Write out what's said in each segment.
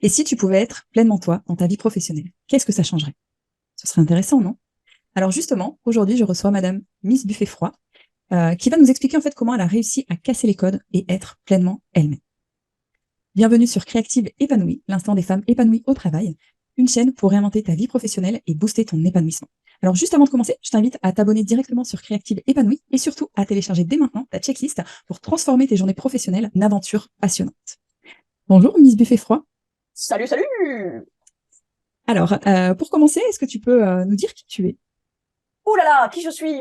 Et si tu pouvais être pleinement toi dans ta vie professionnelle, qu'est-ce que ça changerait? Ce serait intéressant, non? Alors justement, aujourd'hui, je reçois Madame Miss Buffet-Froid, qui va nous expliquer en fait comment elle a réussi à casser les codes et être pleinement elle-même. Bienvenue sur Créative Épanouie, l'instant des femmes épanouies au travail, une chaîne pour réinventer ta vie professionnelle et booster ton épanouissement. Alors juste avant de commencer, je t'invite à t'abonner directement sur Créative Épanouie et surtout à télécharger dès maintenant ta checklist pour transformer tes journées professionnelles en aventures passionnantes. Bonjour Miss Buffet-Froid. Salut, salut! Alors, pour commencer, est-ce que tu peux nous dire qui tu es? Ouh là là, qui je suis?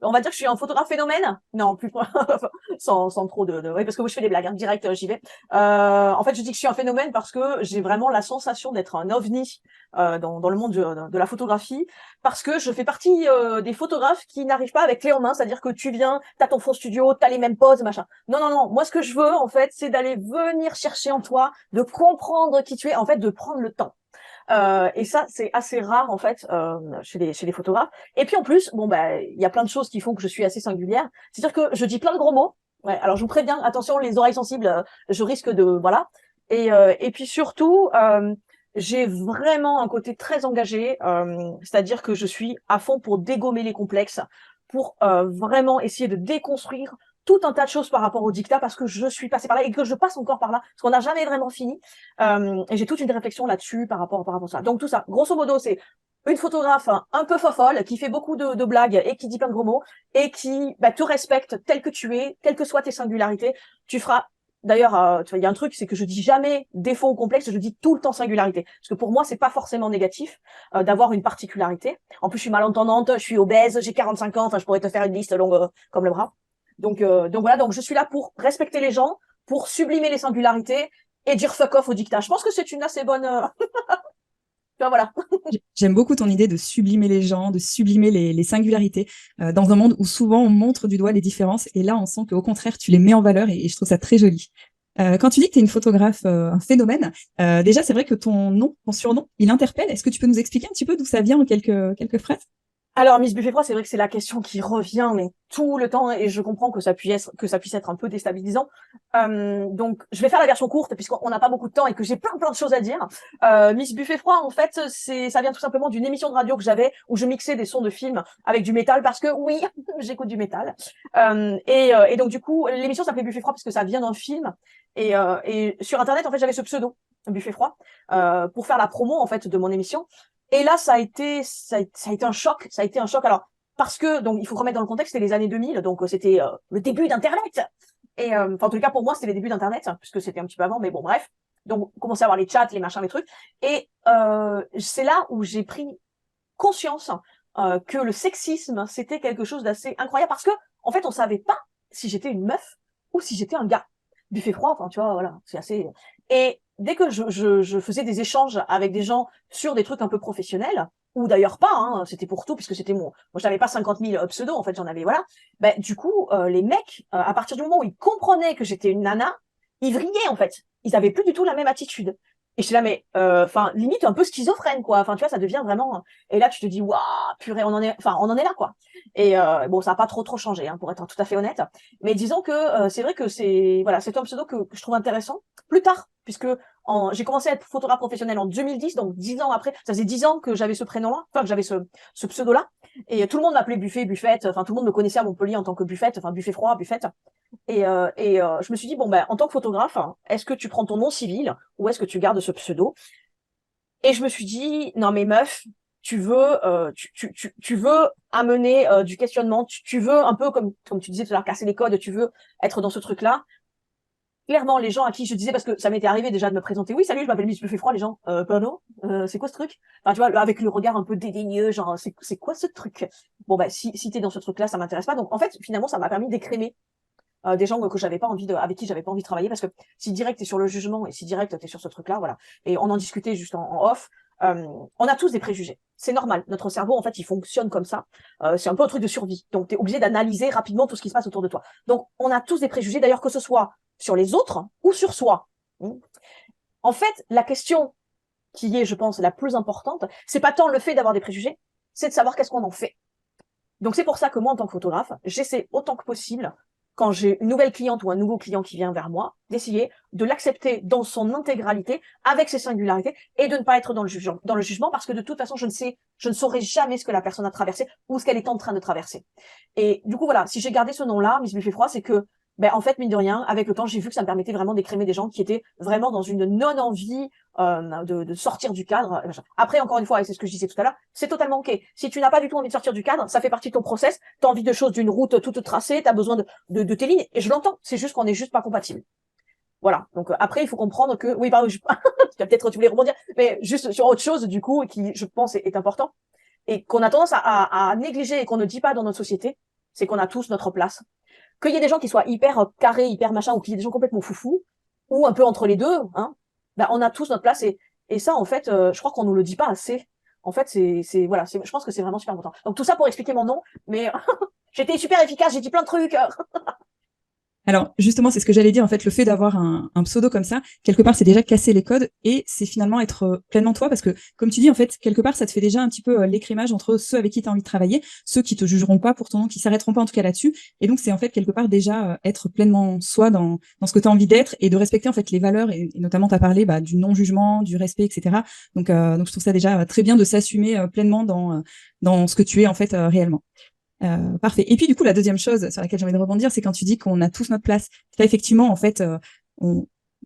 On va dire que je suis un photographe phénomène. Non, plus sans trop oui, parce que moi je fais des blagues, hein, direct, j'y vais. En fait, je dis que je suis un phénomène parce que j'ai vraiment la sensation d'être un ovni dans le monde de la photographie, parce que je fais partie des photographes qui n'arrivent pas avec clé en main, c'est-à-dire que tu viens, t'as ton fond studio, t'as les mêmes poses, machin. Non, non, non. Moi, ce que je veux, en fait, c'est d'aller venir chercher en toi, de comprendre qui tu es, en fait, de prendre le temps. Et ça, c'est assez rare en fait chez les photographes. Et puis en plus, bon bah, il y a plein de choses qui font que je suis assez singulière. C'est-à-dire que je dis plein de gros mots. Ouais, alors je vous préviens, attention, les oreilles sensibles, je risque de voilà. Et puis surtout, j'ai vraiment un côté très engagé, c'est-à-dire que je suis à fond pour dégommer les complexes, pour vraiment essayer de déconstruire tout un tas de choses par rapport au dictat, parce que je suis passée par là et que je passe encore par là, parce qu'on n'a jamais vraiment fini. Et j'ai toute une réflexion là-dessus par rapport à ça. Donc tout ça, grosso modo, c'est une photographe un peu fofolle, qui fait beaucoup de blagues et qui dit plein de gros mots, et qui te respecte tel que tu es, quelles que soient tes singularités. Tu feras... D'ailleurs, tu vois, il y a un truc, c'est que je dis jamais défaut ou complexe, je dis tout le temps singularité. Parce que pour moi, c'est pas forcément négatif d'avoir une particularité. En plus, je suis malentendante, je suis obèse, j'ai 45 ans, enfin, je pourrais te faire une liste longue comme le bras. Donc voilà, donc je suis là pour respecter les gens, pour sublimer les singularités et dire fuck off au dictat. Je pense que c'est une assez bonne... Ben voilà. J'aime beaucoup ton idée de sublimer les gens, de sublimer les singularités, dans un monde où souvent on montre du doigt les différences, et là on sent qu'au contraire tu les mets en valeur, et je trouve ça très joli. Quand tu dis que tu es une photographe, un phénomène, déjà c'est vrai que ton nom, ton surnom, il interpelle. Est-ce que tu peux nous expliquer un petit peu d'où ça vient en quelques phrases? Alors, Miss Buffet Froid, c'est vrai que c'est la question qui revient, mais tout le temps, et je comprends que ça puisse être un peu déstabilisant. Donc, je vais faire la version courte, puisqu'on n'a pas beaucoup de temps et que j'ai plein de choses à dire. Miss Buffet Froid, en fait, ça vient tout simplement d'une émission de radio que j'avais, où je mixais des sons de films avec du métal, parce que oui, j'écoute du métal. Et donc, du coup, l'émission s'appelait Buffet Froid parce que ça vient d'un film. Et sur Internet, en fait, j'avais ce pseudo, Buffet Froid, pour faire la promo, en fait, de mon émission. Et là, ça a été un choc. Ça a été un choc. Alors, parce que, donc, il faut remettre dans le contexte, c'était les années 2000, donc c'était le début d'Internet. Et, enfin, en tout cas, pour moi, c'était les débuts d'Internet, hein, puisque c'était un petit peu avant, mais bon, bref. Donc, on commençait à avoir les chats, les machins, les trucs. Et c'est là où j'ai pris conscience que le sexisme, c'était quelque chose d'assez incroyable, parce que, en fait, on savait pas si j'étais une meuf ou si j'étais un gars. Buffet froid, enfin, tu vois, voilà, c'est assez... Et dès que je faisais des échanges avec des gens sur des trucs un peu professionnels, ou d'ailleurs pas, hein, c'était pour tout, puisque c'était moi, j'avais pas 50 000 pseudos, en fait, j'en avais, voilà. Ben, du coup, les mecs, à partir du moment où ils comprenaient que j'étais une nana, ils vrillaient, en fait. Ils avaient plus du tout la même attitude. Et je suis là, mais, enfin, limite un peu schizophrène, quoi. Enfin, tu vois, ça devient vraiment... Et là, tu te dis, waouh, purée, on en est là, quoi. Et bon, ça a pas trop changé, hein, pour être tout à fait honnête. Mais disons que c'est vrai que voilà, c'est un pseudo que je trouve intéressant. Plus tard, puisque j'ai commencé à être photographe professionnel en 2010, donc 10 ans après, ça faisait 10 ans que j'avais ce prénom-là, enfin que j'avais ce pseudo-là, et tout le monde m'appelait Buffet, Buffette, enfin tout le monde me connaissait à Montpellier en tant que Buffette, enfin Buffet froid, Buffette. Et je me suis dit, bon ben, en tant que photographe, hein, est-ce que tu prends ton nom civil ou est-ce que tu gardes ce pseudo? Et je me suis dit, non mais meuf, tu veux amener du questionnement, tu veux un peu comme tu disais tout à l'heure, casser les codes, tu veux être dans ce truc-là. Clairement, les gens à qui je disais, parce que ça m'était arrivé déjà de me présenter, oui, salut, je m'appelle Miss Buffet Froid, les gens, pardon, c'est quoi ce truc? Enfin, tu vois, avec le regard un peu dédaigneux, genre, c'est quoi ce truc? Bon, bah, si t'es dans ce truc-là, ça m'intéresse pas. Donc, en fait, finalement, ça m'a permis d'écrémer des gens que j'avais pas envie avec qui j'avais pas envie de travailler, parce que si direct t'es sur le jugement et si direct t'es sur ce truc-là, voilà. Et on en discutait juste en off. On a tous des préjugés. C'est normal. Notre cerveau, en fait, il fonctionne comme ça. C'est un peu un truc de survie. Donc, t'es obligé d'analyser rapidement tout ce qui se passe autour de toi. Donc, on a tous des préjugés, d'ailleurs, que ce soit sur les autres ou sur soi. En fait, la question qui est, je pense, la plus importante, c'est pas tant le fait d'avoir des préjugés, c'est de savoir qu'est-ce qu'on en fait. Donc, c'est pour ça que moi, en tant que photographe, j'essaie autant que possible quand j'ai une nouvelle cliente ou un nouveau client qui vient vers moi, d'essayer de l'accepter dans son intégralité, avec ses singularités, et de ne pas être dans le jugement, parce que de toute façon, je ne saurais jamais ce que la personne a traversé ou ce qu'elle est en train de traverser. Et du coup, voilà, si j'ai gardé ce nom-là, Miss Buffet Froid, c'est que, ben, en fait, mine de rien, avec le temps, j'ai vu que ça me permettait vraiment d'écrémer des gens qui étaient vraiment dans une non-envie de sortir du cadre. Après, encore une fois, et c'est ce que je disais tout à l'heure, c'est totalement OK. Si tu n'as pas du tout envie de sortir du cadre, ça fait partie de ton process, tu as envie de choses d'une route toute tracée, tu as besoin de tes lignes, et je l'entends, c'est juste qu'on n'est juste pas compatible. Voilà. Donc après, il faut comprendre que, oui, pardon, tu voulais rebondir, mais juste sur autre chose, du coup, qui, je pense, est important, et qu'on a tendance à négliger et qu'on ne dit pas dans notre société, c'est qu'on a tous notre place. Qu'il y ait des gens qui soient hyper carrés, hyper machin, ou qu'il y ait des gens complètement foufous, ou un peu entre les deux, hein, ben, on a tous notre place, et ça, en fait, je crois qu'on nous le dit pas assez. En fait, voilà, je pense que c'est vraiment super important. Donc tout ça pour expliquer mon nom, mais j'étais super efficace, j'ai dit plein de trucs. Alors, justement, c'est ce que j'allais dire. En fait, le fait d'avoir un pseudo comme ça, quelque part, c'est déjà casser les codes et c'est finalement être pleinement toi parce que, comme tu dis, en fait, quelque part, ça te fait déjà un petit peu l'écrémage entre ceux avec qui tu as envie de travailler, ceux qui te jugeront pas pour ton nom, qui s'arrêteront pas en tout cas là-dessus. Et donc, c'est en fait quelque part déjà être pleinement soi dans ce que tu as envie d'être et de respecter en fait les valeurs et notamment, tu as parlé du non-jugement, du respect, etc. Donc, je trouve ça déjà très bien de s'assumer pleinement dans ce que tu es en fait réellement. Parfait. Et puis du coup, la deuxième chose sur laquelle j'ai envie de rebondir, c'est quand tu dis qu'on a tous notre place. Là, effectivement, en fait,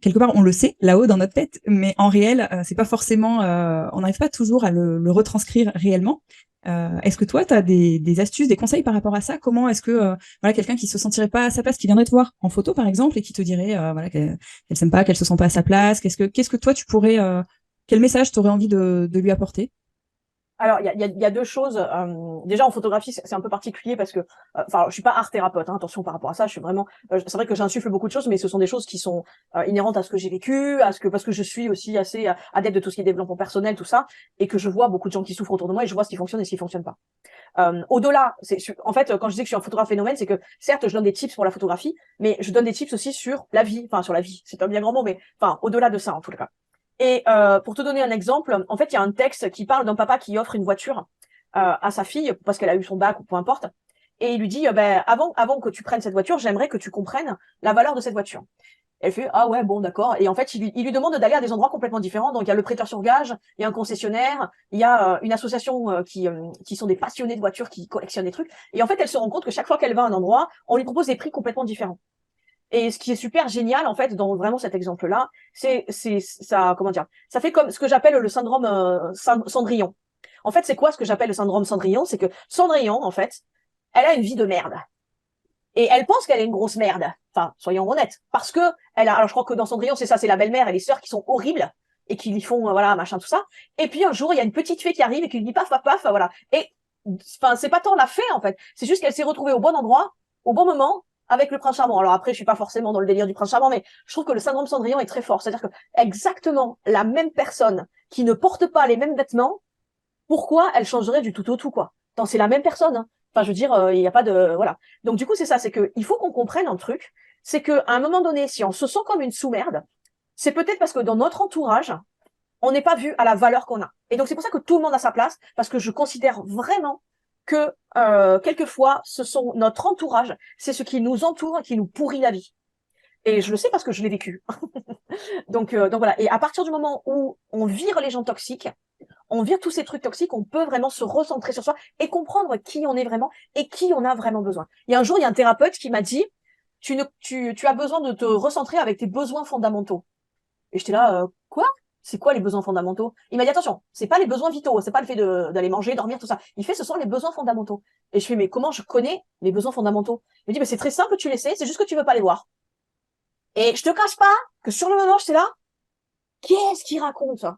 quelque part, on le sait là-haut dans notre tête, mais en réel, c'est pas forcément, on n'arrive pas toujours à le retranscrire réellement. Est-ce que toi, tu as des astuces, des conseils par rapport à ça? Comment est-ce que voilà, quelqu'un qui se sentirait pas à sa place, qui viendrait te voir en photo par exemple et qui te dirait voilà qu'elle s'aime pas, qu'elle se sent pas à sa place, qu'est-ce que toi tu pourrais, quel message tu aurais envie de lui apporter? Alors, il y a deux choses. Déjà, en photographie, c'est un peu particulier parce que, enfin, je suis pas art thérapeute, hein, attention par rapport à ça. Je suis vraiment. C'est vrai que j'insuffle beaucoup de choses, mais ce sont des choses qui sont inhérentes à ce que j'ai vécu, parce que je suis aussi assez adepte de tout ce qui est développement personnel, tout ça, et que je vois beaucoup de gens qui souffrent autour de moi et je vois ce qui fonctionne et ce qui fonctionne pas. Au-delà, en fait, quand je dis que je suis un photographe phénomène, c'est que certes, je donne des tips pour la photographie, mais je donne des tips aussi sur la vie, enfin sur la vie. C'est un bien grand mot, mais enfin au-delà de ça en tout cas. Et pour te donner un exemple, en fait, il y a un texte qui parle d'un papa qui offre une voiture à sa fille parce qu'elle a eu son bac ou peu importe. Et il lui dit, ben, avant que tu prennes cette voiture, j'aimerais que tu comprennes la valeur de cette voiture. Elle fait, ah ouais, bon, d'accord. Et en fait, il lui demande d'aller à des endroits complètement différents. Donc, il y a le prêteur sur gage, il y a un concessionnaire, il y a une association qui sont des passionnés de voitures qui collectionnent des trucs. Et en fait, elle se rend compte que chaque fois qu'elle va à un endroit, on lui propose des prix complètement différents. Et ce qui est super génial, en fait, dans vraiment cet exemple-là, c'est ça, comment dire, ça fait comme ce que j'appelle le syndrome Cendrillon. En fait, c'est quoi ce que j'appelle le syndrome Cendrillon? C'est que Cendrillon, en fait, elle a une vie de merde. Et elle pense qu'elle est une grosse merde. Enfin, soyons honnêtes. Parce que alors je crois que dans Cendrillon, c'est ça, c'est la belle-mère et les sœurs qui sont horribles et qui lui font, voilà, machin, tout ça. Et puis un jour, il y a une petite fée qui arrive et qui lui dit paf, paf, paf, voilà. Et, enfin, c'est pas tant la fée, en fait. C'est juste qu'elle s'est retrouvée au bon endroit, au bon moment, avec le prince charmant. Alors après, je suis pas forcément dans le délire du prince charmant, mais je trouve que le syndrome Cendrillon est très fort. C'est-à-dire que exactement la même personne qui ne porte pas les mêmes vêtements, pourquoi elle changerait du tout au tout, quoi? Tant c'est la même personne, hein. Enfin, je veux dire, il n'y a pas de, voilà. Donc, du coup, c'est ça, c'est que, il faut qu'on comprenne un truc. C'est que, à un moment donné, si on se sent comme une sous-merde, c'est peut-être parce que dans notre entourage, on n'est pas vu à la valeur qu'on a. Et donc, c'est pour ça que tout le monde a sa place, parce que je considère vraiment que, quelquefois, ce sont notre entourage, c'est ce qui nous entoure, qui nous pourrit la vie. Et je le sais parce que je l'ai vécu. Donc voilà. Et à partir du moment où on vire les gens toxiques, on vire tous ces trucs toxiques, on peut vraiment se recentrer sur soi et comprendre qui on est vraiment et qui on a vraiment besoin. Il y a un jour, il y a un thérapeute qui m'a dit, tu as besoin de te recentrer avec tes besoins fondamentaux. Et j'étais là, quoi? C'est quoi les besoins fondamentaux? Il m'a dit, attention, c'est pas les besoins vitaux, c'est pas le fait d'aller manger, dormir, tout ça. Il fait, ce sont les besoins fondamentaux. Et je fais, mais comment je connais les besoins fondamentaux? Il me dit, mais c'est très simple, tu les sais, c'est juste que tu veux pas les voir. Et je te cache pas que sur le moment, j'étais là, qu'est-ce qu'il raconte, ça?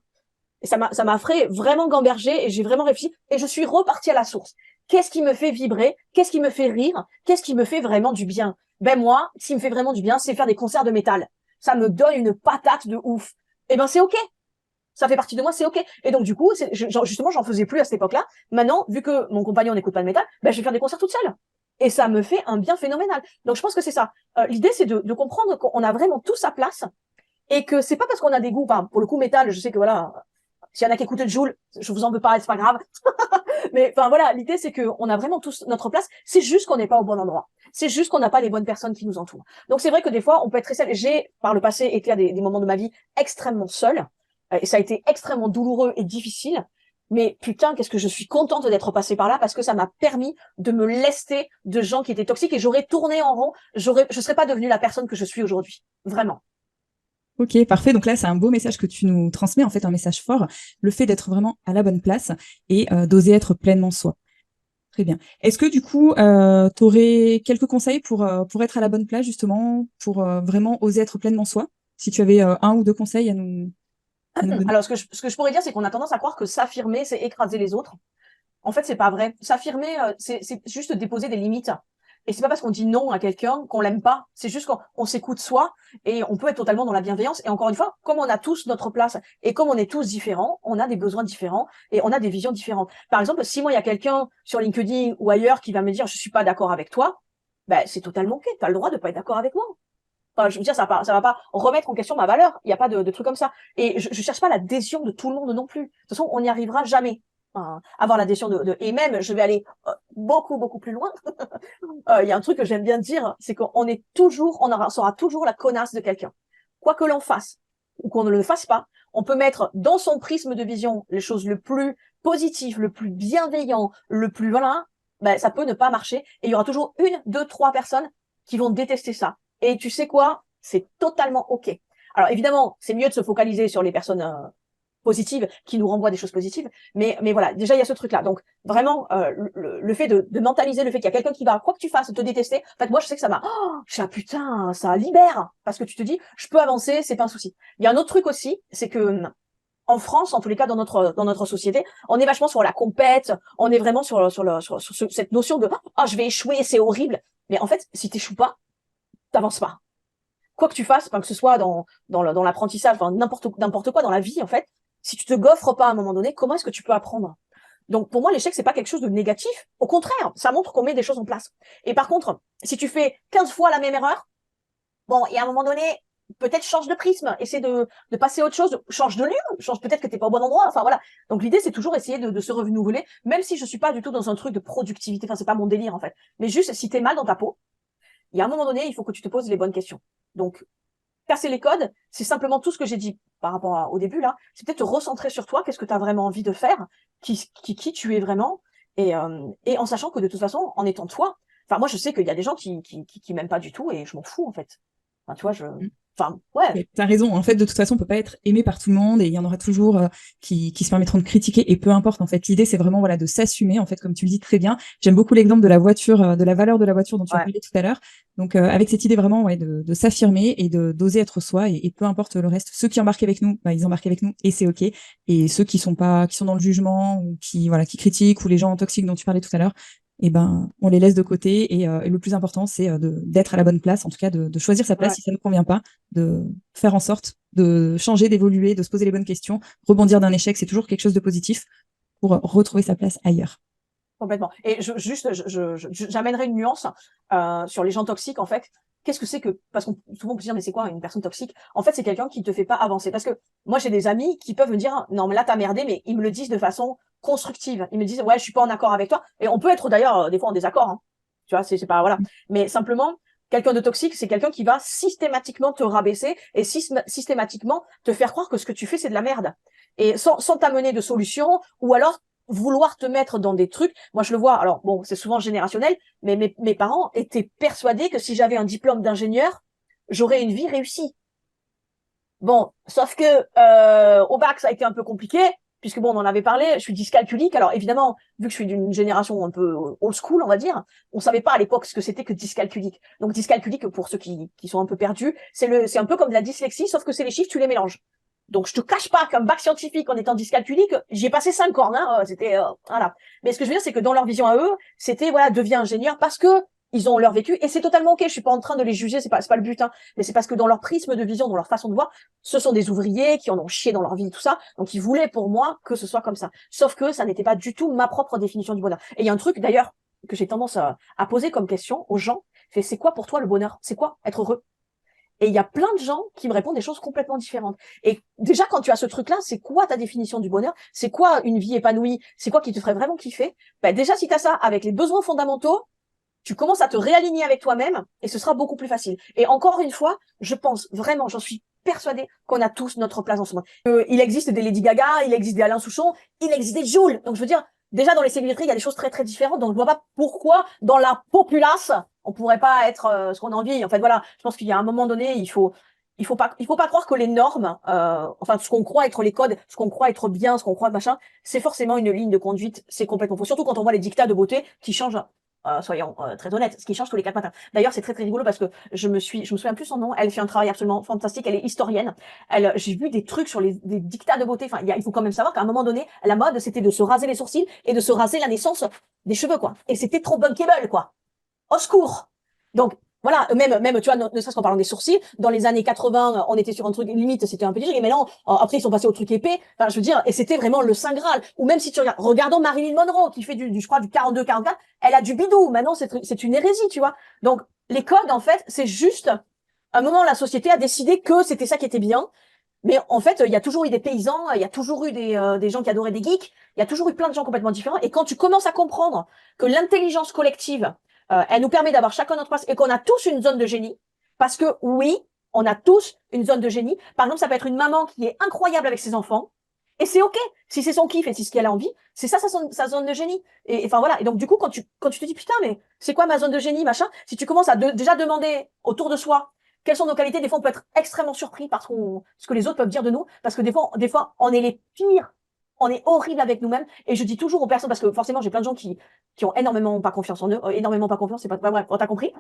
Et ça m'a fait vraiment gamberger et j'ai vraiment réfléchi et je suis repartie à la source. Qu'est-ce qui me fait vibrer? Qu'est-ce qui me fait rire? Qu'est-ce qui me fait vraiment du bien? Ben moi, ce qui me fait vraiment du bien, c'est faire des concerts de métal. Ça me donne une patate de ouf. Et ben c'est ok. Ça fait partie de moi, c'est ok. Et donc du coup, justement, j'en faisais plus à cette époque-là. Maintenant, vu que mon compagnon n'écoute pas de métal, ben je vais faire des concerts toute seule. Et ça me fait un bien phénoménal. Donc je pense que c'est ça. L'idée, c'est de comprendre qu'on a vraiment tout sa place et que c'est pas parce qu'on a des goûts, enfin, pour le coup métal, je sais que voilà, s'il y en a qui écoutent Joule, je vous en veux pas, c'est pas grave. Mais enfin voilà, l'idée c'est que on a vraiment tous notre place. C'est juste qu'on n'est pas au bon endroit. C'est juste qu'on n'a pas les bonnes personnes qui nous entourent. Donc c'est vrai que des fois on peut être très seul. J'ai par le passé été à des moments de ma vie extrêmement seule et ça a été extrêmement douloureux et difficile. Mais putain, qu'est-ce que je suis contente d'être passée par là parce que ça m'a permis de me lester de gens qui étaient toxiques et j'aurais tourné en rond. Je serais pas devenue la personne que je suis aujourd'hui. Vraiment. Ok, parfait. Donc là, c'est un beau message que tu nous transmets, en fait, un message fort, le fait d'être vraiment à la bonne place et d'oser être pleinement soi. Très bien. Est-ce que du coup, tu aurais quelques conseils pour être à la bonne place, justement, pour vraiment oser être pleinement soi? Si tu avais un ou deux conseils à nous donner. Alors ce que je pourrais dire, c'est qu'on a tendance à croire que s'affirmer, c'est écraser les autres. En fait, c'est pas vrai. S'affirmer, c'est juste déposer des limites. Et c'est pas parce qu'on dit non à quelqu'un qu'on l'aime pas. C'est juste qu'on s'écoute soi et on peut être totalement dans la bienveillance. Et encore une fois, comme on a tous notre place et comme on est tous différents, on a des besoins différents et on a des visions différentes. Par exemple, si moi il y a quelqu'un sur LinkedIn ou ailleurs qui va me dire je suis pas d'accord avec toi, ben c'est totalement ok. T'as le droit de pas être d'accord avec moi. Enfin, je veux dire, ça va pas remettre en question ma valeur. Il n'y a pas de truc comme ça. Et je cherche pas l'adhésion de tout le monde non plus. De toute façon, on n'y arrivera jamais. Enfin, avoir l'adhésion et même, je vais aller beaucoup, beaucoup plus loin. Il y a un truc que j'aime bien dire, c'est qu'on est toujours, sera toujours la connasse de quelqu'un. Quoi que l'on fasse, ou qu'on ne le fasse pas, on peut mettre dans son prisme de vision les choses le plus positives, le plus bienveillant, le plus, voilà, ben, ça peut ne pas marcher. Et il y aura toujours une, deux, trois personnes qui vont détester ça. Et tu sais quoi? C'est totalement OK. Alors évidemment, c'est mieux de se focaliser sur les personnes positives qui nous renvoient des choses positives, mais voilà, déjà il y a ce truc-là. Donc vraiment, le fait de mentaliser le fait qu'il y a quelqu'un qui va, quoi que tu fasses, te détester. En fait, moi je sais que ça m'a, putain, ça libère parce que tu te dis, je peux avancer, c'est pas un souci. Il y a un autre truc aussi, c'est que en France, en tous les cas dans notre société, on est vachement sur la compète, on est vraiment sur cette notion de je vais échouer, c'est horrible. Mais en fait, si t'échoues pas, t'avances pas. Quoi que tu fasses, enfin, que ce soit dans l'apprentissage, enfin, n'importe quoi dans la vie, en fait, si tu te gaufres pas à un moment donné, comment est-ce que tu peux apprendre? Donc, pour moi, l'échec, c'est pas quelque chose de négatif. Au contraire, ça montre qu'on met des choses en place. Et par contre, si tu fais 15 fois la même erreur, bon, et à un moment donné, peut-être change de prisme, essaie de passer à autre chose, change de lieu, change peut-être que t'es pas au bon endroit. Enfin, voilà. Donc, l'idée, c'est toujours essayer de se renouveler, même si je suis pas du tout dans un truc de productivité. Enfin, c'est pas mon délire, en fait. Mais juste, si t'es mal dans ta peau, il y a un moment donné, il faut que tu te poses les bonnes questions. Donc, casser les codes, c'est simplement tout ce que j'ai dit par rapport au début là. C'est peut-être te recentrer sur toi, qu'est-ce que tu as vraiment envie de faire, qui tu es vraiment, et en sachant que de toute façon, en étant toi, enfin moi je sais qu'il y a des gens qui m'aiment pas du tout et je m'en fous en fait. Enfin tu vois, enfin ouais. Mais t'as raison. En fait, de toute façon, on peut pas être aimé par tout le monde et il y en aura toujours qui se permettront de critiquer et peu importe. En fait, l'idée, c'est vraiment voilà de s'assumer. En fait, comme tu le dis très bien. J'aime beaucoup l'exemple de la voiture, de la valeur de la voiture dont tu as Ouais. parlé tout à l'heure. Donc, avec cette idée vraiment ouais, de s'affirmer et de d'oser être soi et peu importe le reste. Ceux qui embarquent avec nous, bah, ils embarquent avec nous et c'est ok. Et ceux qui sont pas, qui sont dans le jugement ou qui voilà, qui critiquent ou les gens toxiques dont tu parlais tout à l'heure, eh ben, on les laisse de côté et le plus important, c'est d'être à la bonne place, en tout cas de choisir sa place Ouais. si ça ne convient pas, de faire en sorte de changer, d'évoluer, de se poser les bonnes questions. Rebondir d'un échec, c'est toujours quelque chose de positif pour retrouver sa place ailleurs. Complètement. Et j'amènerai une nuance sur les gens toxiques en fait. Qu'est-ce que c'est que parce qu'on souvent on peut se dire mais c'est quoi une personne toxique? En fait, c'est quelqu'un qui te fait pas avancer. Parce que moi j'ai des amis qui peuvent me dire non mais là t'as merdé, mais ils me le disent de façon constructive. Ils me disent ouais je suis pas en accord avec toi. Et on peut être d'ailleurs des fois en désaccord. Hein. Tu vois c'est pas voilà. Mais simplement quelqu'un de toxique c'est quelqu'un qui va systématiquement te rabaisser et systématiquement te faire croire que ce que tu fais c'est de la merde. Et sans t'amener de solution ou alors vouloir te mettre dans des trucs. Moi, je le vois. Alors, bon, c'est souvent générationnel, mais mes parents étaient persuadés que si j'avais un diplôme d'ingénieur, j'aurais une vie réussie. Bon, sauf que au bac, ça a été un peu compliqué, puisque bon, on en avait parlé. Je suis dyscalculique. Alors évidemment, vu que je suis d'une génération un peu old school, on va dire, on savait pas à l'époque ce que c'était que dyscalculique. Donc dyscalculique, pour ceux qui sont un peu perdus, c'est un peu comme de la dyslexie, sauf que c'est les chiffres, tu les mélanges. Donc je te cache pas qu'un bac scientifique en étant dyscalculique, j'y ai passé 5 ans, hein, c'était voilà. Mais ce que je veux dire, c'est que dans leur vision à eux, c'était voilà, deviens ingénieur parce que ils ont leur vécu et c'est totalement ok. Je suis pas en train de les juger, c'est pas le but, hein, mais c'est parce que dans leur prisme de vision, dans leur façon de voir, ce sont des ouvriers qui en ont chié dans leur vie, tout ça. Donc ils voulaient pour moi que ce soit comme ça. Sauf que ça n'était pas du tout ma propre définition du bonheur. Et il y a un truc d'ailleurs que j'ai tendance à poser comme question aux gens, c'est quoi pour toi le bonheur? C'est quoi être heureux? Et il y a plein de gens qui me répondent des choses complètement différentes. Et déjà, quand tu as ce truc-là, c'est quoi ta définition du bonheur? C'est quoi une vie épanouie? C'est quoi qui te ferait vraiment kiffer? Ben, déjà, si tu as ça avec les besoins fondamentaux, tu commences à te réaligner avec toi-même et ce sera beaucoup plus facile. Et encore une fois, je pense vraiment, j'en suis persuadée qu'on a tous notre place dans ce monde. Il existe des Lady Gaga, il existe des Alain Souchon, il existe des Jul. Donc je veux dire, déjà dans les célébrités, il y a des choses très très différentes. Donc je vois pas pourquoi dans la populace, on pourrait pas être ce qu'on a envie. En fait, voilà, je pense qu'il y a un moment donné, il faut pas croire que les normes, enfin ce qu'on croit être les codes, ce qu'on croit être bien, ce qu'on croit machin, c'est forcément une ligne de conduite. C'est complètement faux. Surtout quand on voit les dictats de beauté qui changent. Soyons très honnêtes, ce qui change tous les 4 matins. D'ailleurs, c'est très très rigolo parce que je me souviens plus son nom. Elle fait un travail absolument fantastique. Elle est historienne. J'ai vu des trucs sur des dictats de beauté. Enfin, il faut quand même savoir qu'à un moment donné, la mode c'était de se raser les sourcils et de se raser la naissance des cheveux, quoi. Et c'était trop bunkable, quoi. Au secours. Donc voilà, même tu vois, ne serait-ce qu'en parlant des sourcils, dans les années 80, on était sur un truc limite, c'était un peu léger, et maintenant, après ils sont passés au truc épais. Enfin, je veux dire, et c'était vraiment le saint graal. Ou même si tu regardes, regardons Marilyn Monroe qui fait je crois du 42-44, elle a du bidou. Maintenant, c'est une hérésie, tu vois. Donc les codes, en fait, c'est juste un moment la société a décidé que c'était ça qui était bien. Mais en fait, il y a toujours eu des paysans, il y a toujours eu des gens qui adoraient des geeks, il y a toujours eu plein de gens complètement différents. Et quand tu commences à comprendre que l'intelligence collective, elle nous permet d'avoir chacun notre place et qu'on a tous une zone de génie, parce que oui, on a tous une zone de génie. Par exemple, ça peut être une maman qui est incroyable avec ses enfants, et c'est ok si c'est son kiff et si c'est ce qu'elle a envie, c'est ça sa zone de génie. Et enfin voilà. Et donc du coup, quand tu te dis putain, mais c'est quoi ma zone de génie, machin, si tu commences à déjà demander autour de soi quelles sont nos qualités, des fois on peut être extrêmement surpris par ce que les autres peuvent dire de nous, parce que des fois on est les pires, on est horrible avec nous-mêmes. Et je dis toujours aux personnes, parce que forcément j'ai plein de gens qui ont énormément pas confiance en eux, énormément pas confiance, c'est pas bref, t'as compris.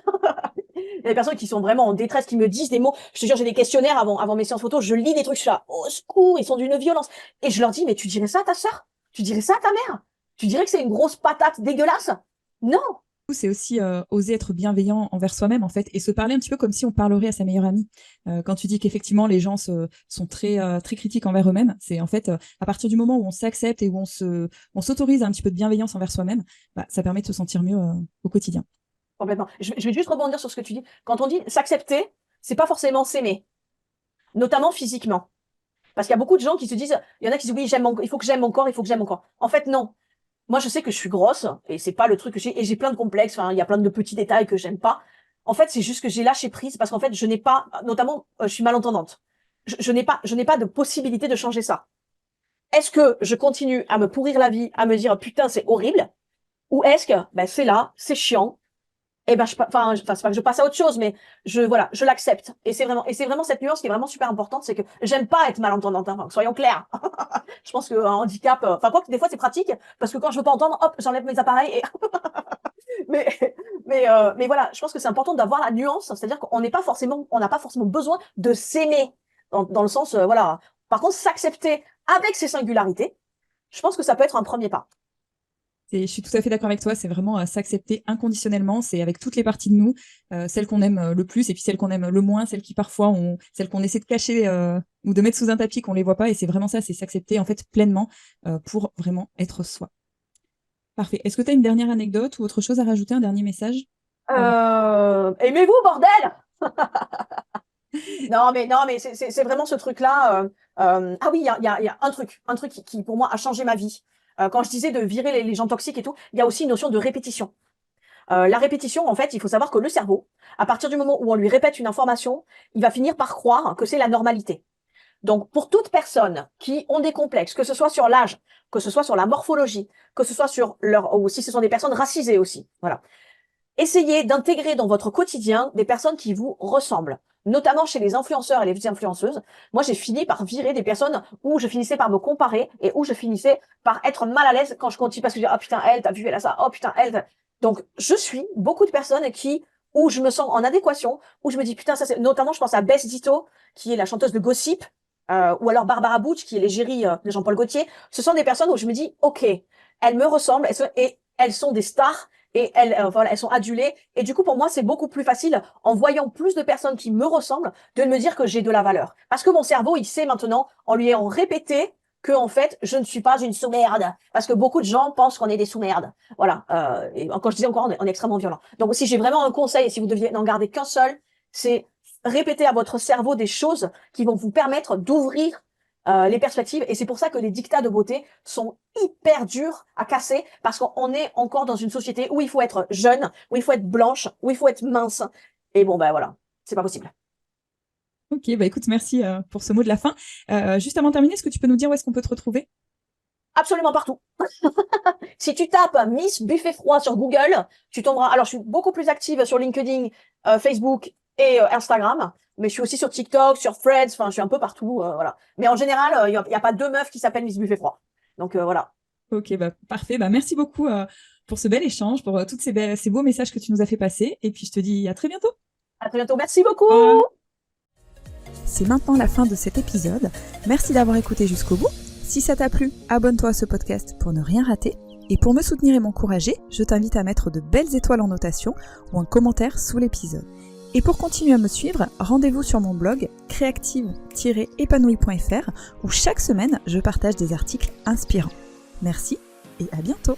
Il y a des personnes qui sont vraiment en détresse, qui me disent des mots. Je te jure, j'ai des questionnaires avant mes séances photo, je lis des trucs, je suis là, au secours, ils sont d'une violence. Et je leur dis, mais tu dirais ça à ta sœur? Tu dirais ça à ta mère? Tu dirais que c'est une grosse patate dégueulasse? Non. C'est aussi oser être bienveillant envers soi-même, en fait, et se parler un petit peu comme si on parlerait à sa meilleure amie. Quand tu dis qu'effectivement, les gens sont très, très critiques envers eux-mêmes, c'est en fait, à partir du moment où on s'accepte et où on s'autorise un petit peu de bienveillance envers soi-même, bah, ça permet de se sentir mieux au quotidien. Complètement. Je vais juste rebondir sur ce que tu dis. Quand on dit s'accepter, c'est pas forcément s'aimer, notamment physiquement. Parce qu'il y a beaucoup de gens qui se disent, il y en a qui disent oui, il faut que j'aime mon corps, il faut que j'aime mon corps. En fait, non. Moi, je sais que je suis grosse et c'est pas le truc que et j'ai plein de complexes. Enfin, il y a plein de petits détails que j'aime pas. En fait, c'est juste que j'ai lâché prise parce qu'en fait, je n'ai pas, notamment, je suis malentendante. Je n'ai pas de possibilité de changer ça. Est-ce que je continue à me pourrir la vie, à me dire putain, c'est horrible, ou est-ce que ben c'est là, c'est chiant, et ben c'est pas que je passe à autre chose, mais voilà, je l'accepte. Et c'est vraiment cette nuance qui est vraiment super importante, c'est que j'aime pas être malentendante, hein, soyons clairs. Je pense qu'un handicap, enfin quoi que des fois c'est pratique, parce que quand je veux pas entendre, hop, j'enlève mes appareils et mais mais voilà, je pense que c'est important d'avoir la nuance, c'est-à-dire on n'a pas forcément besoin de s'aimer dans le sens voilà. Par contre, s'accepter avec ses singularités, je pense que ça peut être un premier pas. Je suis tout à fait d'accord avec toi, c'est vraiment s'accepter inconditionnellement, c'est avec toutes les parties de nous, celles qu'on aime le plus et puis celles qu'on aime le moins, celles qu'on essaie de cacher ou de mettre sous un tapis qu'on les voit pas, et c'est vraiment ça, c'est s'accepter en fait pleinement pour vraiment être soi. Parfait. Est-ce que tu as une dernière anecdote ou autre chose à rajouter, un dernier message? Aimez-vous, bordel! Non, mais c'est vraiment ce truc-là. Ah oui, il y a un truc qui pour moi a changé ma vie. Quand je disais de virer les gens toxiques et tout, il y a aussi une notion de répétition. La répétition, en fait, il faut savoir que le cerveau, à partir du moment où on lui répète une information, il va finir par croire que c'est la normalité. Donc, pour toute personne qui ont des complexes, que ce soit sur l'âge, que ce soit sur la morphologie, que ce soit sur ou si ce sont des personnes racisées aussi, voilà. Essayez d'intégrer dans votre quotidien des personnes qui vous ressemblent, notamment chez les influenceurs et les influenceuses. Moi, j'ai fini par virer des personnes où je finissais par me comparer et où je finissais par être mal à l'aise quand je continue parce que je dis, oh putain, elle, t'as vu, elle a ça, oh putain, elle. Donc, je suis beaucoup de personnes où je me sens en adéquation, où je me dis, putain, ça c'est, notamment, je pense à Bess Ditto, qui est la chanteuse de Gossip, ou alors Barbara Butch, qui est l'égérie de Jean-Paul Gaultier. Ce sont des personnes où je me dis, ok, elles me ressemblent, et elles sont des stars, et voilà, elles sont adulées. Et du coup, pour moi, c'est beaucoup plus facile, en voyant plus de personnes qui me ressemblent, de me dire que j'ai de la valeur. Parce que mon cerveau, il sait maintenant, en lui ayant répété, que en fait, je ne suis pas une sous-merde. Parce que beaucoup de gens pensent qu'on est des sous-merdes. Voilà. Et quand je disais encore, on est extrêmement violent. Donc, si j'ai vraiment un conseil, et si vous deviez n'en garder qu'un seul, c'est répéter à votre cerveau des choses qui vont vous permettre d'ouvrir les perspectives. Et c'est pour ça que les dictats de beauté sont hyper durs à casser, parce qu'on est encore dans une société où il faut être jeune, où il faut être blanche, où il faut être mince. Et bon, ben voilà, c'est pas possible. Ok, bah écoute, merci pour ce mot de la fin. Juste avant de terminer, est-ce que tu peux nous dire où est-ce qu'on peut te retrouver? Absolument partout. Si tu tapes Miss Buffet Froid sur Google, tu tomberas. Alors, je suis beaucoup plus active sur LinkedIn, Facebook et Instagram, mais je suis aussi sur TikTok, sur Threads. Enfin, je suis un peu partout, voilà. Mais en général, il y a pas deux meufs qui s'appellent Miss Buffet Froid. Donc voilà. Ok, bah parfait. Bah merci beaucoup pour ce bel échange, pour tous ces beaux messages que tu nous as fait passer. Et puis je te dis à très bientôt. À très bientôt. Merci beaucoup. C'est maintenant la fin de cet épisode. Merci d'avoir écouté jusqu'au bout. Si ça t'a plu, abonne-toi à ce podcast pour ne rien rater. Et pour me soutenir et m'encourager, je t'invite à mettre de belles étoiles en notation ou un commentaire sous l'épisode. Et pour continuer à me suivre, rendez-vous sur mon blog créative-épanouie.fr où chaque semaine, je partage des articles inspirants. Merci et à bientôt!